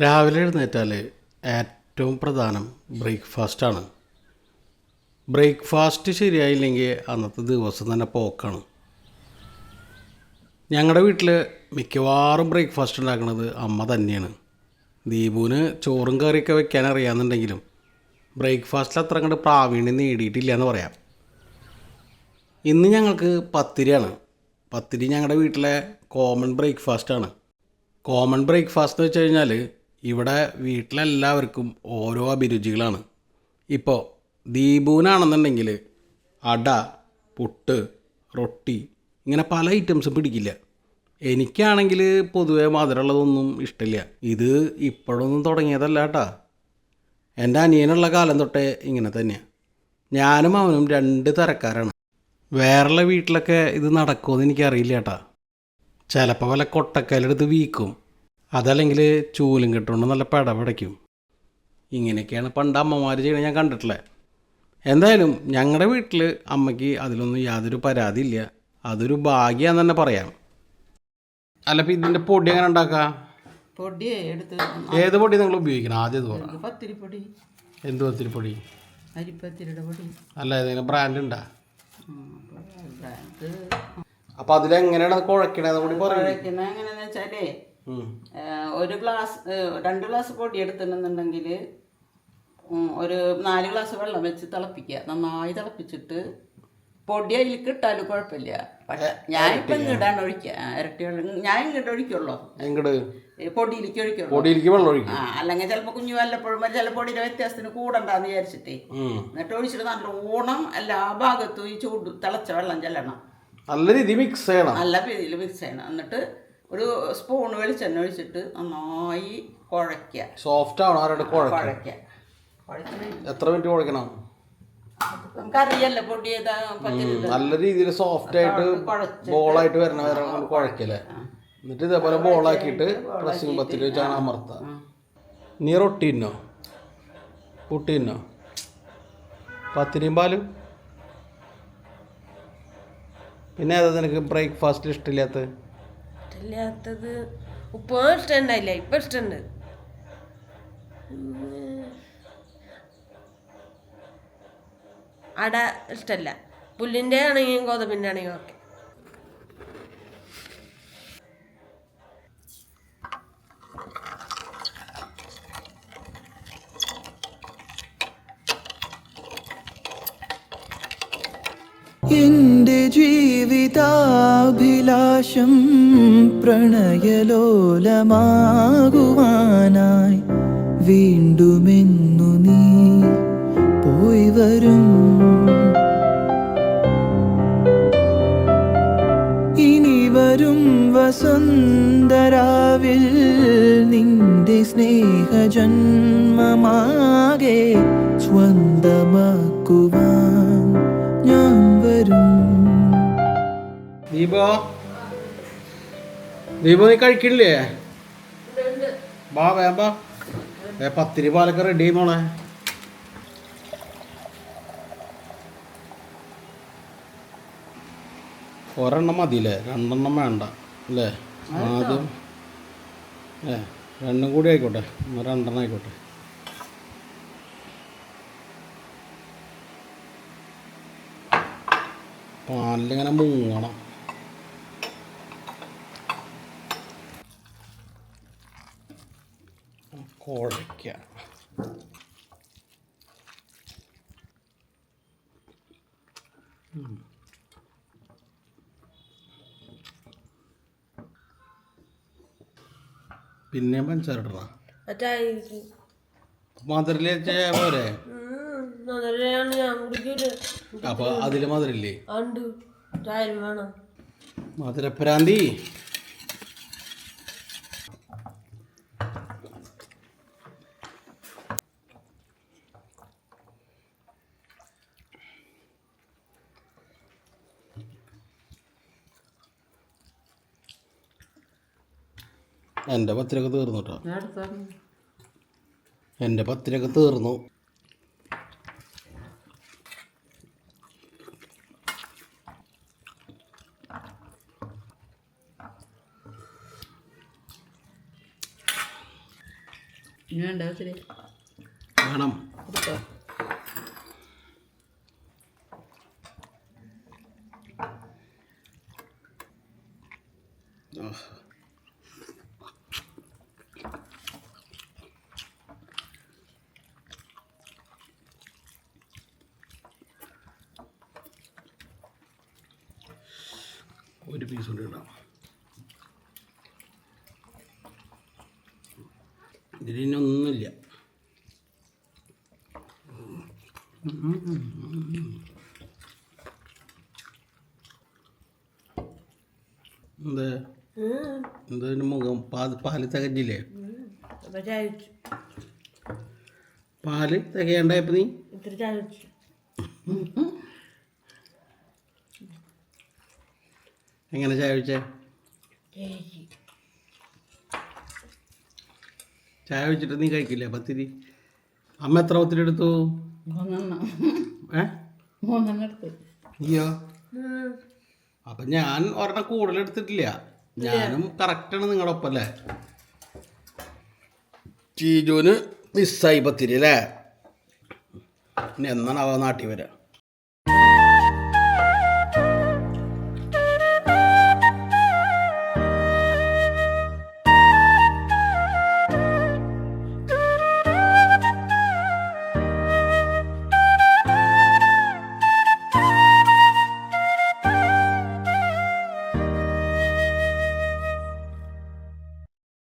രാവിലെ എഴുന്നേറ്റാൽ ഏറ്റവും പ്രധാനം ബ്രേക്ക്ഫാസ്റ്റാണ്. ബ്രേക്ക്ഫാസ്റ്റ് ശരിയായില്ലെങ്കിൽ അന്നത്തെ ദിവസം തന്നെ പോക്കാണ്. ഞങ്ങളുടെ വീട്ടിൽ മിക്കവാറും ബ്രേക്ക്ഫാസ്റ്റ് ഉണ്ടാക്കുന്നത് അമ്മ തന്നെയാണ്. ദീപുവിന് ചോറും കറിയൊക്കെ വെക്കാൻ അറിയാമെന്നുണ്ടെങ്കിലും ബ്രേക്ക്ഫാസ്റ്റിൽ അത്ര അങ്ങോട്ട് പ്രാവീണ്യം നേടിയിട്ടില്ല എന്ന് പറയാം. ഇന്ന് ഞങ്ങൾക്ക് പത്തിരിയാണ്. പത്തിരി ഞങ്ങളുടെ വീട്ടിലെ കോമൺ ബ്രേക്ക്ഫാസ്റ്റാണ്. കോമൺ ബ്രേക്ക്ഫാസ്റ്റ് എന്ന് വെച്ച് കഴിഞ്ഞാൽ ഇവിടെ വീട്ടിലെല്ലാവർക്കും ഓരോ അഭിരുചികളാണ്. ഇപ്പോൾ ദീപുവിനാണെന്നുണ്ടെങ്കിൽ അട, പുട്ട്, റൊട്ടി ഇങ്ങനെ പല ഐറ്റംസും പിടിക്കില്ല. എനിക്കാണെങ്കിൽ പൊതുവെ മധുരമുള്ളതൊന്നും ഇഷ്ടമില്ല. ഇത് ഇപ്പോഴൊന്നും തുടങ്ങിയതല്ല കേട്ടാ. എൻ്റെ അനിയനുള്ള കാലം തൊട്ടേ ഇങ്ങനെ തന്നെയാണ്. ഞാനും അവനും രണ്ട് തരക്കാരാണ്. വേറെയുള്ള വീട്ടിലൊക്കെ ഇത് നടക്കുമെന്ന് എനിക്കറിയില്ല കേട്ടാ. ചിലപ്പോൾ വല്ല കൊട്ടക്കലെടുത്ത് വീക്കും, അതല്ലെങ്കിൽ ചൂലും കെട്ടുകൊണ്ട് നല്ല പടപടയ്ക്കും. ഇങ്ങനെയൊക്കെയാണ് പണ്ട് അമ്മമാർ ചെയ്യണത് ഞാൻ കണ്ടിട്ടില്ലേ. എന്തായാലും ഞങ്ങളുടെ വീട്ടിൽ അമ്മയ്ക്ക് അതിലൊന്നും യാതൊരു പരാതിയില്ല. അതൊരു ഭാഗ്യമാണെന്ന് തന്നെ പറയാം. അല്ല, ഇപ്പം ഇതിൻ്റെ പൊടി എങ്ങനെ ഉണ്ടാക്കാം? പൊടി എടുത്ത് ഏത് പൊടി നിങ്ങൾ ഉപയോഗിക്കണം? ആദ്യം ഇത് പറയാം. പത്തിരിപ്പൊടി. എന്ത് പത്തിരിപ്പൊടി? അരിപ്പത്തിരിയുടെ പൊടി. അല്ല, ഏതെങ്കിലും ബ്രാൻഡ് ഉണ്ടോ? അപ്പം അതിലെങ്ങനെയാണ് കുഴക്കണത് കൂടി കുഴക്കണ എങ്ങനെയാന്ന് വെച്ചാലേ, ഒരു ഗ്ലാസ് 2 ഗ്ലാസ് പൊടി എടുത്തിട്ടുണ്ടെന്നുണ്ടെങ്കിൽ ഒരു 4 ഗ്ലാസ് വെള്ളം വെച്ച് തിളപ്പിക്കുക. നന്നായി തിളപ്പിച്ചിട്ട് പൊടി അതിലേക്ക് ഇട്ടാലും കുഴപ്പമില്ല. പക്ഷെ ഞാനിപ്പം ഇങ്ങോട്ടാണ് ഒഴിക്കുക. ഇരട്ടി വെള്ളം ഞാൻ ഇങ്ങോട്ട് ഒഴിക്കുള്ളൂ. പൊടിയിലേക്ക് ഒഴിക്കുള്ളൂ. അല്ലെങ്കിൽ ചിലപ്പോൾ കുഞ്ഞു വല്ലപ്പോഴും ചില പൊടിയുടെ വ്യത്യാസത്തിന് കൂടണ്ടെന്ന് വിചാരിച്ചിട്ടേ എന്നിട്ട് ഒഴിച്ചിട്ട് നല്ലോണം എല്ലാ ഭാഗത്തും ഈ ചൂട് തിളച്ച വെള്ളം ചെല്ലണം. നല്ല രീതിയിൽ മിക്സ് ചെയ്യണം. നല്ല രീതിയിൽ മിക്സ് ചെയ്യണം. എന്നിട്ട് ഒരു സ്പൂൺ വെളിച്ചെണ്ണ ഒഴിച്ചിട്ട് നന്നായി കുഴയ്ക്കുക. സോഫ്റ്റ് ആവണം. കുഴയ്ക്കുക. എത്ര മിനിറ്റ് കുഴക്കണം? നമുക്കറിയല്ലേ പൊടി നല്ല രീതിയിൽ സോഫ്റ്റ് ആയിട്ട് ബോളായിട്ട് വരണ വരെ കുഴക്കല്ലേ. എന്നിട്ട് ഇതേപോലെ ബോളാക്കിയിട്ട് പ്രസ്സിംഗ് പത്തിൽ വെച്ചാണ് അമർത്തുക. നീ റൊട്ടി തിന്നോ, പുട്ടി തിന്നോ, പത്തിരിയും പാലും? പിന്നെ ഏതാ നിനക്ക് ബ്രേക്ക്ഫാസ്റ്റിൽ ഇഷ്ടമില്ലാത്തത്? ഉപ്പ് ഇഷ്ടമുണ്ടായില്ല, ഇപ്പം ഇഷ്ടമുണ്ട്. അട ഇഷ്ടമല്ല. പുല്ലിൻ്റെ ആണെങ്കിലും ഗോതമ്പിൻ്റെ ആണെങ്കിലും ഒക്കെ. എന്റെ ജീവിതാഭിലാഷം പ്രണയലോലമാകുവാനായി വീണ്ടുമെന്നു നീ പോയി വരും. ഇനി വരും വസന്തരാവിൽ നിന്റെ സ്നേഹജന്മമാകെ സ്വന്തമാക്കുവാൻ ഞാൻ വരും. ദീപോ, നീ കഴിക്കില്ലേ? വേമ്പ പത്തിരി പാലൊക്കെ റെഡി മോളെ. ഒരെണ്ണം മതിയില്ലേ? 2 എണ്ണം വേണ്ട അല്ലേ? ആദ്യം 2 കൂടി ആയിക്കോട്ടെ. 2 എണ്ണം ആയിക്കോട്ടെ. പാലിലിങ്ങനെ മുങ്ങണം. കുഴയ്ക്ക. പിന്നെ പഞ്ചസാര ഇടണം. മധുരല്ലേ പോരെ? അപ്പൊ അതില് മധുരല്ലേ? മധുരപ്രാന്തി. എൻ്റെ പത്തിരൊക്കെ തീർന്നു കേട്ടോ. എൻ്റെ പത്തിരൊക്കെ തീർന്നു. ഇനി വേണ്ട ഇത്തിരി വേണം. എടുത്തോ. ഒരു പീസ് കൊണ്ട് ഇടാം. ഇതിനൊന്നുമില്ല. എന്താ എന്താ മുഖം പാല് തികഞ്ഞില്ലേ? അപ്പൊ ചായ വെച്ചു, പാല് തികയണ്ടായപ്പോ നീ ഇത്തിരി ചായ വെച്ചു. എങ്ങനെ ചായ വെച്ചേ? ചായ വെച്ചിട്ട് നീ കഴിക്കില്ലേ പത്തിരി? അമ്മ എത്ര പത്തിരി എടുത്തു? 3 എടുത്ത്. അയ്യോ, അപ്പം ഞാൻ ഒരെണ്ണം കൂടുതൽ എടുത്തിട്ടില്ല. ഞാനും കറക്റ്റാണ് നിങ്ങളുടെ ഒപ്പം അല്ലേ? ചീജുവിന് മിസ്സായി പത്തിരി അല്ലേ? ഇനി എന്നാണ് അവ നാട്ടിൽ വരാം.